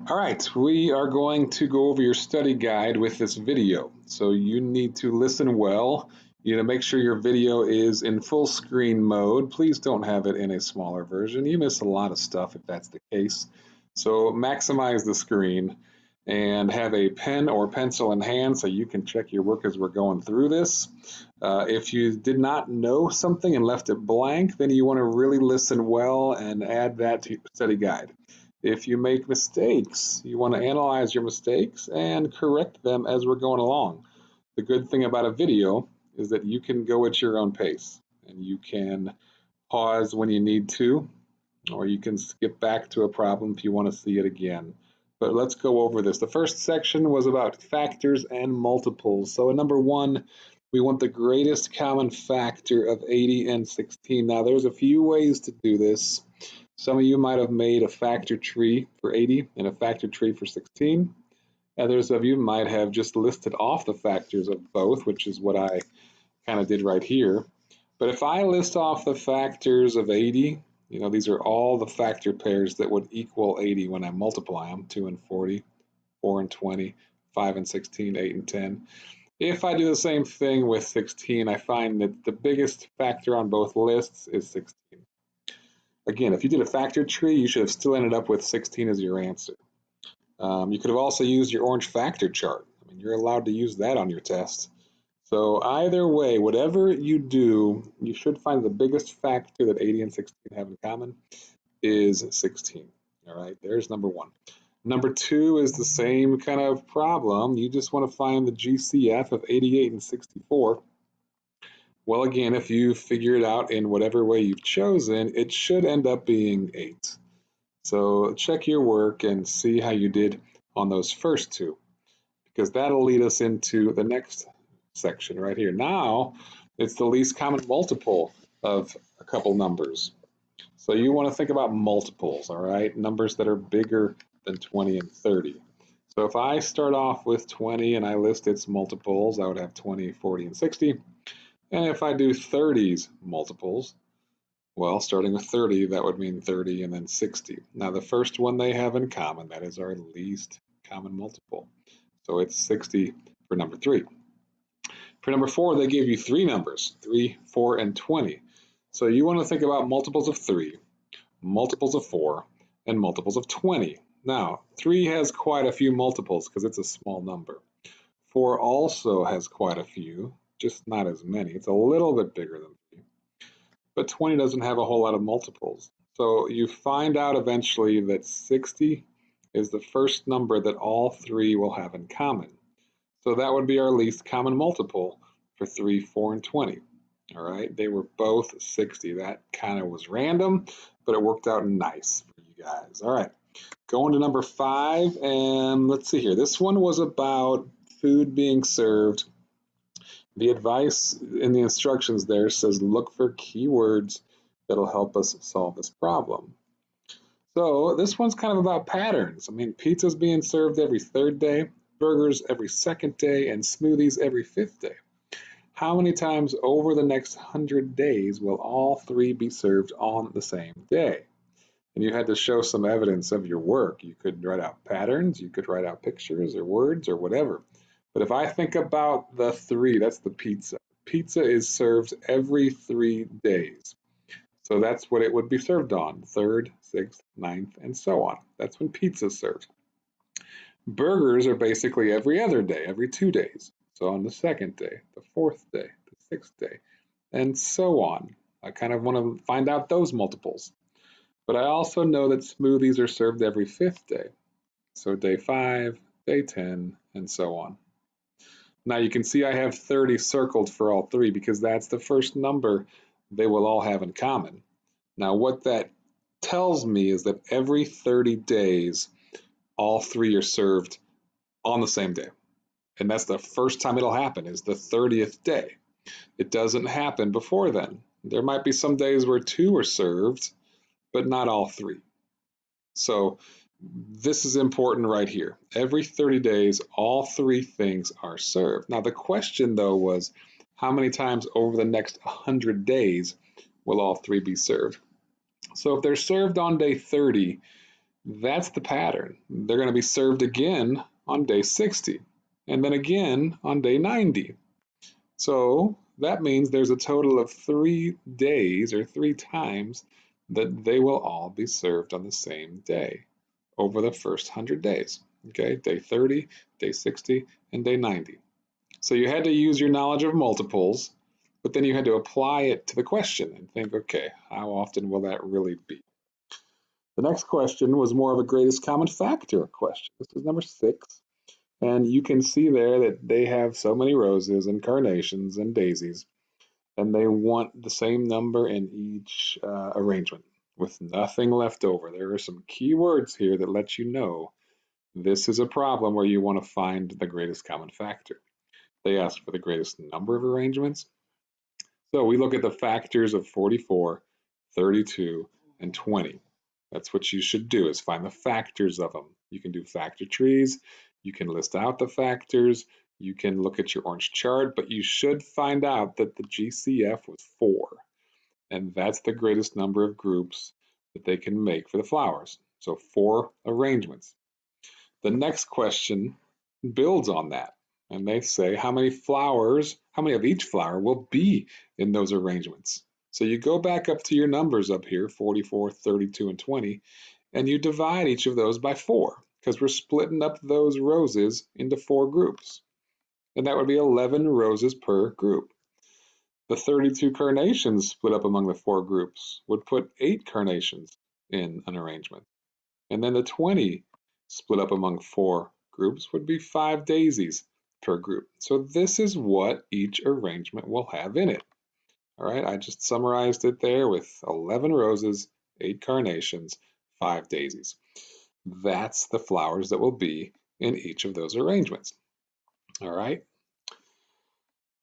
All right, we are going to go over your study guide with this video. So you need to listen well. You need to make sure your video is in full screen mode. Please don't have it in a smaller version. You miss a lot of stuff if that's the case. So maximize the screen and have a pen or pencil in hand so you can check your work as we're going through this. If you did not know something and left it blank, then you want to really listen well and add that to your study guide. If you make mistakes, you want to analyze your mistakes and correct them as we're going along. The good thing about a video is that you can go at your own pace and you can pause when you need to, or you can skip back to a problem if you want to see it again. But let's go over this. The first section was about factors and multiples. So in number one, we want the greatest common factor of 80 and 16. Now there's a few ways to do this. Some of you might have made a factor tree for 80 and a factor tree for 16. Others of you might have just listed off the factors of both, which is what I kind of did right here. But if I list off the factors of 80, these are all the factor pairs that would equal 80 when I multiply them, 2 and 40, 4 and 20, 5 and 16, 8 and 10. If I do the same thing with 16, I find that the biggest factor on both lists is 16. Again, if you did a factor tree, you should have still ended up with 16 as your answer. You could have also used your orange factor chart. You're allowed to use that on your test. So either way, whatever you do, you should find the biggest factor that 80 and 16 have in common is 16. All right, there's number one. Number two is the same kind of problem. You just want to find the GCF of 88 and 64. Well, again, if you figure it out in whatever way you've chosen, it should end up being 8. So check your work and see how you did on those first two, because that'll lead us into the next section right here. Now, it's the least common multiple of a couple numbers. So you want to think about multiples, all right? Numbers that are bigger than 20 and 30. So if I start off with 20 and I list its multiples, I would have 20, 40, and 60. And if I do 30's multiples, well, starting with 30, that would mean 30 and then 60. Now, the first one they have in common, that is our least common multiple. So it's 60 for number 3. For number 4, they gave you 3 numbers, 3, 4, and 20. So you want to think about multiples of 3, multiples of 4, and multiples of 20. Now, 3 has quite a few multiples because it's a small number. 4 also has quite a few, just not as many. It's a little bit bigger than 3. But 20 doesn't have a whole lot of multiples. So you find out eventually that 60 is the first number that all 3 will have in common. So that would be our least common multiple for 3, 4, and 20. All right, they were both 60. That kind of was random, but it worked out nice for you guys. All right, going to number 5, and let's see here. This one was about food being served. The advice in the instructions there says look for keywords that'll help us solve this problem. So this one's kind of about patterns. Pizza's being served every 3rd day, burgers every 2nd day, and smoothies every 5th day. How many times over the next 100 days will all 3 be served on the same day? And you had to show some evidence of your work. You could write out patterns, you could write out pictures or words or whatever. But if I think about the 3, that's the pizza. Pizza is served every 3 days. So that's what it would be served on, 3rd, 6th, 9th, and so on. That's when pizza's served. Burgers are basically every other day, every 2 days. So on the 2nd day, the 4th day, the 6th day, and so on. I kind of want to find out those multiples. But I also know that smoothies are served every 5th day. So day 5, day 10, and so on. Now you can see I have 30 circled for all 3 because that's the first number they will all have in common. Now what that tells me is that every 30 days, all 3 are served on the same day. And that's the first time it'll happen, is the 30th day. It doesn't happen before then. There might be some days where 2 are served, but not all 3. So this is important right here. Every 30 days, all 3 things are served. Now the question though was, how many times over the next 100 days will all 3 be served? So if they're served on day 30, That's the pattern. They're going to be served again on day 60 and then again on day 90. So that means there's a total of 3 days or 3 times that they will all be served on the same day over the first 100 days. Okay, day 30, day 60, and day 90. So you had to use your knowledge of multiples, but then you had to apply it to the question and think, okay, how often will that really be? The next question was more of a greatest common factor question. This is number 6. And you can see there that they have so many roses and carnations and daisies, and they want the same number in each arrangement with nothing left over. There are some key words here that let you know this is a problem where you want to find the greatest common factor. They ask for the greatest number of arrangements. So we look at the factors of 44, 32, and 20. That's what you should do, is find the factors of them. You can do factor trees, you can list out the factors, you can look at your orange chart, but you should find out that the GCF was 4, and that's the greatest number of groups that they can make for the flowers. So 4 arrangements. The next question builds on that, and they say how many flowers, how many of each flower will be in those arrangements. So you go back up to your numbers up here, 44, 32, and 20, and you divide each of those by 4, because we're splitting up those roses into 4 groups. And that would be 11 roses per group. The 32 carnations split up among the 4 groups would put 8 carnations in an arrangement. And then the 20 split up among 4 groups would be 5 daisies per group. So this is what each arrangement will have in it. All right, I just summarized it there with 11 roses, 8 carnations, 5 daisies. That's the flowers that will be in each of those arrangements. All right.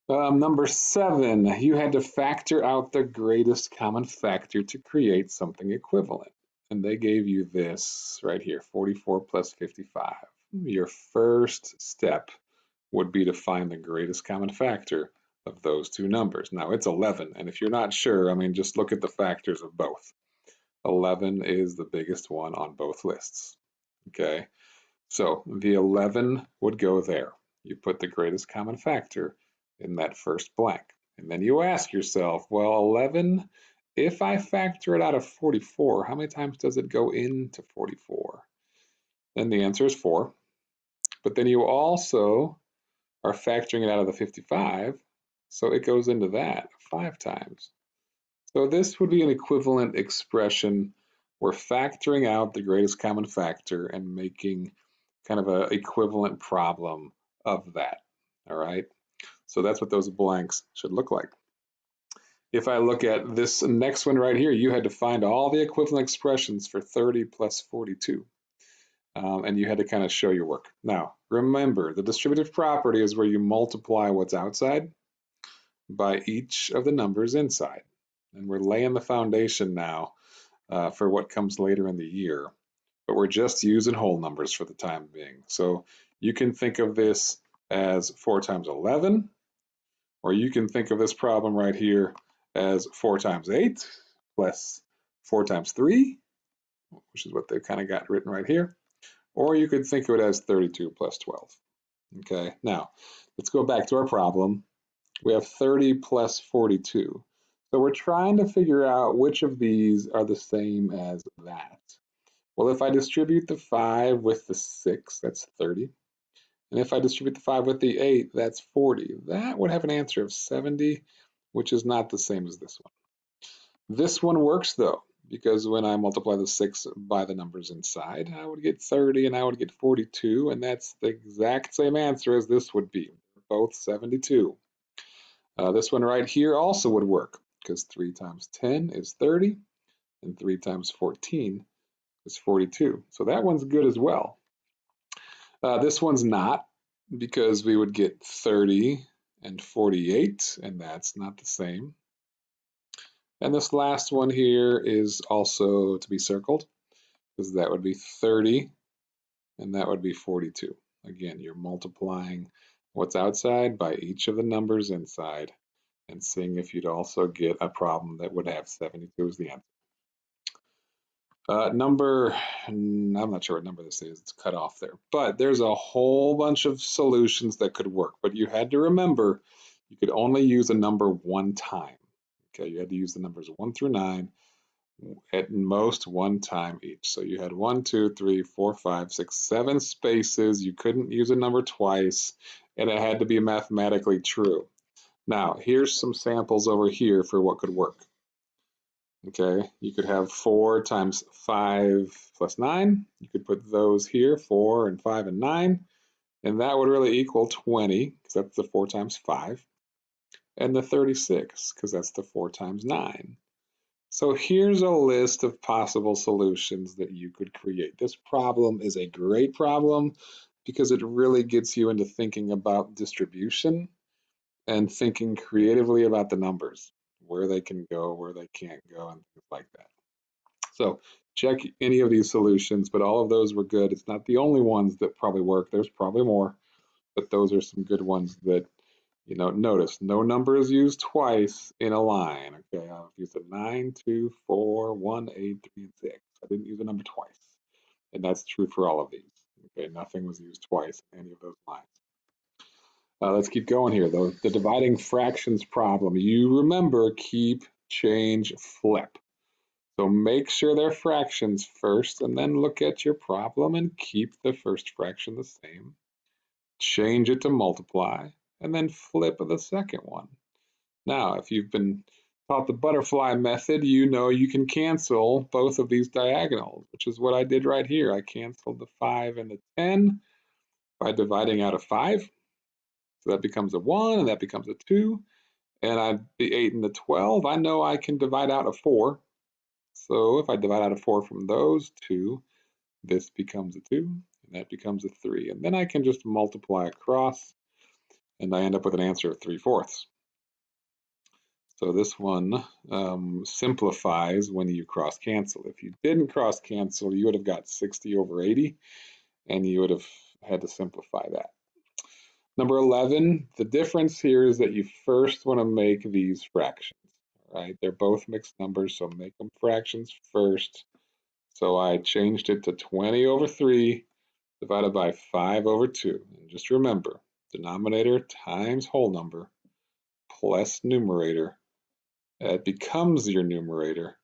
Number 7, you had to factor out the greatest common factor to create something equivalent. And they gave you this right here, 44 plus 55. Your first step would be to find the greatest common factor of those two numbers. Now it's 11, and if you're not sure, I mean, just look at the factors of both. 11 is the biggest one on both lists. Okay, so the 11 would go there. You put the greatest common factor in that first blank. And then you ask yourself, well, 11, if I factor it out of 44, how many times does it go into 44? Then the answer is 4. But then you also are factoring it out of the 55, so it goes into that 5 times. So this would be an equivalent expression. We're factoring out the greatest common factor and making kind of an equivalent problem of that. All right. So that's what those blanks should look like. If I look at this next one right here, you had to find all the equivalent expressions for 30 plus 42. And you had to kind of show your work. Now, remember, the distributive property is where you multiply what's outside by each of the numbers inside. And we're laying the foundation now for what comes later in the year. But we're just using whole numbers for the time being. So you can think of this as 4 times 11, or you can think of this problem right here as 4 times 8 plus 4 times 3, which is what they've kind of got written right here. Or you could think of it as 32 plus 12. Okay, now let's go back to our problem. We have 30 plus 42. So we're trying to figure out which of these are the same as that. Well, if I distribute the 5 with the 6, that's 30. And if I distribute the 5 with the 8, that's 40. That would have an answer of 70, which is not the same as this one. This one works though, because when I multiply the 6 by the numbers inside, I would get 30 and I would get 42, and that's the exact same answer as this would be. Both 72. This one right here also would work, because 3 times 10 is 30, and 3 times 14 is 42. So that one's good as well. This one's not, because we would get 30 and 48, and that's not the same. And this last one here is also to be circled, because that would be 30 and that would be 42. Again, you're multiplying what's outside by each of the numbers inside and seeing if you'd also get a problem that would have 72 as the answer. I'm not sure what number this is, it's cut off there. But there's a whole bunch of solutions that could work, but you had to remember you could only use a number one time. Okay, you had to use the numbers 1 through 9 at most one time each. So you had 1, 2, 3, 4, 5, 6, 7 spaces. You couldn't use a number twice, and it had to be mathematically true. Now, here's some samples over here for what could work. Okay, you could have 4 times 5 plus 9. You could put those here, 4 and 5 and 9, and that would really equal 20, because that's the 4 times 5, and the 36, because that's the 4 times 9. So here's a list of possible solutions that you could create. This problem is a great problem because it really gets you into thinking about distribution and thinking creatively about the numbers, where they can go, where they can't go, and things like that. So check any of these solutions, but all of those were good. It's not the only ones that probably work. There's probably more, but those are some good ones that, notice no number is used twice in a line. Okay, I've used a 9, 2, 4, 1, 8, 3, and 6. I didn't use a number twice. And that's true for all of these. Okay, nothing was used twice in any of those lines. Let's keep going here, though. The dividing fractions problem. You remember keep, change, flip. So make sure they're fractions first, and then look at your problem and keep the first fraction the same. Change it to multiply, and then flip the second one. Now, if you've been taught the butterfly method, you know you can cancel both of these diagonals, which is what I did right here. I canceled the 5 and the 10 by dividing out a 5. So that becomes a 1, and that becomes a 2. And the 8 and the 12, I know I can divide out a 4. So if I divide out a 4 from those two, this becomes a 2, and that becomes a 3. And then I can just multiply across, and I end up with an answer of 3/4. So this one simplifies when you cross cancel. If you didn't cross cancel, you would have got 60 over 80, and you would have had to simplify that. Number 11, the difference here is that you first want to make these fractions, right? They're both mixed numbers, so make them fractions first. So I changed it to 20 over 3 divided by 5 over 2. And just remember, denominator times whole number plus numerator. It becomes your numerator,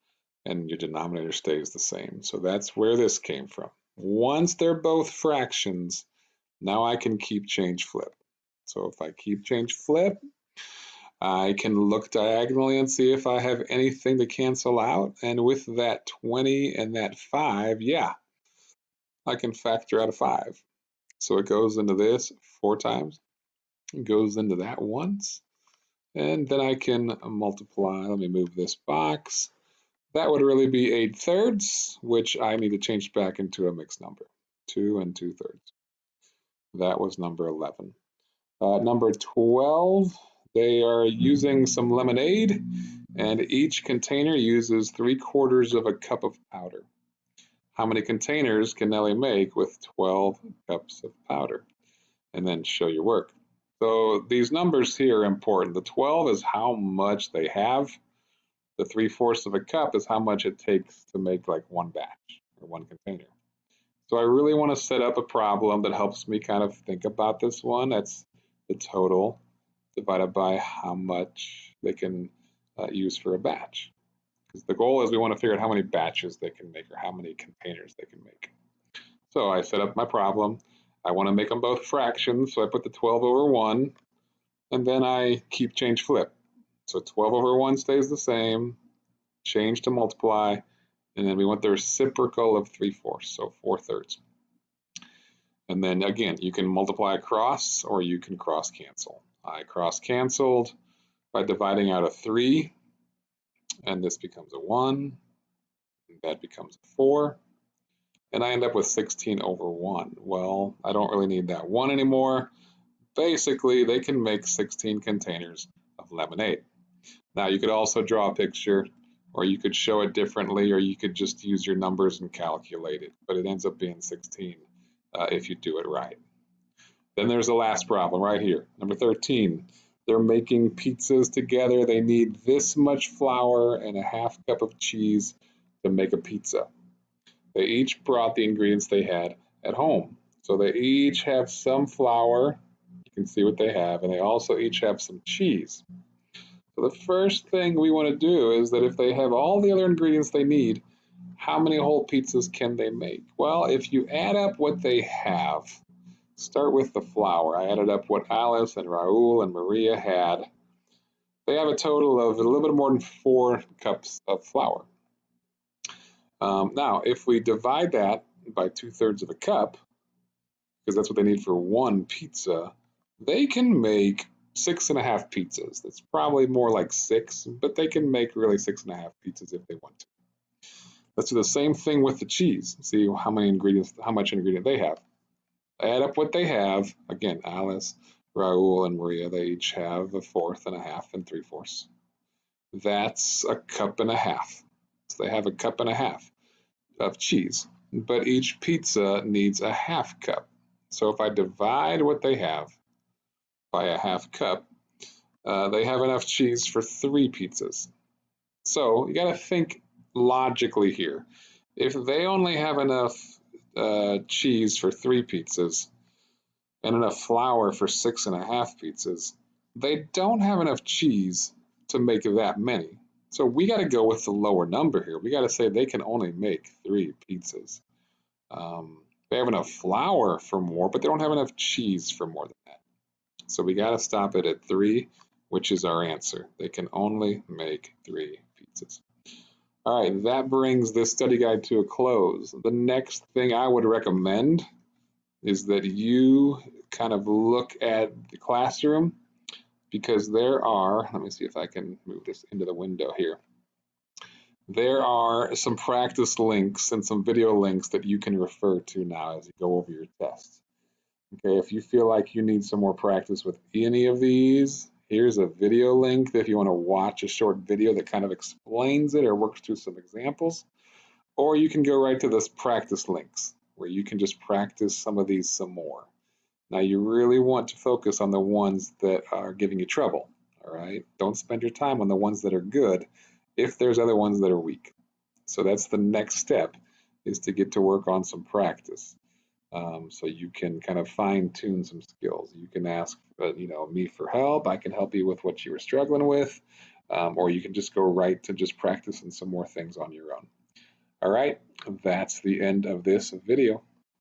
and your denominator stays the same. So that's where this came from. Once they're both fractions, now I can keep, change, flip. So if I keep, change, flip, I can look diagonally and see if I have anything to cancel out. And with that 20 and that 5, yeah, I can factor out a 5. So it goes into this 4 times, it goes into that once, and then I can multiply. Let me move this box. That would really be 8/3, which I need to change back into a mixed number, 2 and 2/3. That was number 11. Number 12, they are using some lemonade, and each container uses 3/4 of a cup of powder. How many containers can Nellie make with 12 cups of powder? And then show your work. So these numbers here are important. The 12 is how much they have. The 3/4 of a cup is how much it takes to make like one batch or one container. So I really want to set up a problem that helps me kind of think about this one. That's the total divided by how much they can use for a batch. Because the goal is we want to figure out how many batches they can make or how many containers they can make. So I set up my problem. I want to make them both fractions, so I put the 12 over 1, and then I keep, change, flip. So 12 over 1 stays the same, change to multiply, and then we want the reciprocal of 3/4, so 4/3. And then again, you can multiply across or you can cross cancel. I cross canceled by dividing out a 3, and this becomes a 1, and that becomes a 4, and I end up with 16 over 1. Well, I don't really need that 1 anymore. Basically, they can make 16 containers of lemonade. Now, you could also draw a picture, or you could show it differently, or you could just use your numbers and calculate it, but it ends up being 16 if you do it right. Then there's the last problem right here, number 13. They're making pizzas together. They need this much flour and a 1/2 cup of cheese to make a pizza. They each brought the ingredients they had at home. So they each have some flour. You can see what they have, and they also each have some cheese. So the first thing we want to do is that if they have all the other ingredients they need, how many whole pizzas can they make? Well, if you add up what they have, start with the flour. I added up what Alice and Raul and Maria had. They have a total of a little bit more than 4 cups of flour. Now, if we divide that by 2/3 of a cup, because that's what they need for one pizza, they can make 6.5 pizzas. That's probably more like 6, but they can make really 6.5 pizzas if they want to. Let's do the same thing with the cheese. See how much ingredient they have. Add up what they have. Again, Alice, Raul, and Maria, they each have 1/4 and 1/2 and 3/4. That's a cup and a half. So they have a cup and a half of cheese, but each pizza needs a 1/2 cup. So if I divide what they have by a 1/2 cup, they have enough cheese for 3 pizzas. So you got to think logically here. If they only have enough cheese for 3 pizzas and enough flour for 6.5 pizzas, they don't have enough cheese to make that many. So we got to go with the lower number here. We got to say they can only make 3 pizzas. They have enough flour for more, but they don't have enough cheese for more than that. So we got to stop it at 3, which is our answer. They can only make 3 pizzas. All right, that brings this study guide to a close. The next thing I would recommend is that you kind of look at the classroom, because there are, let me see if I can move this into the window here. There are some practice links and some video links that you can refer to now as you go over your tests. Okay, if you feel like you need some more practice with any of these, here's a video link that if you want to watch a short video that kind of explains it or works through some examples, or you can go right to this practice links where you can just practice some of these some more. Now you really want to focus on the ones that are giving you trouble, all right? Don't spend your time on the ones that are good if there's other ones that are weak. So that's the next step, is to get to work on some practice. So you can kind of fine tune some skills. You can ask, me for help. I can help you with what you were struggling with, or you can just go right to just practicing some more things on your own. All right, that's the end of this video.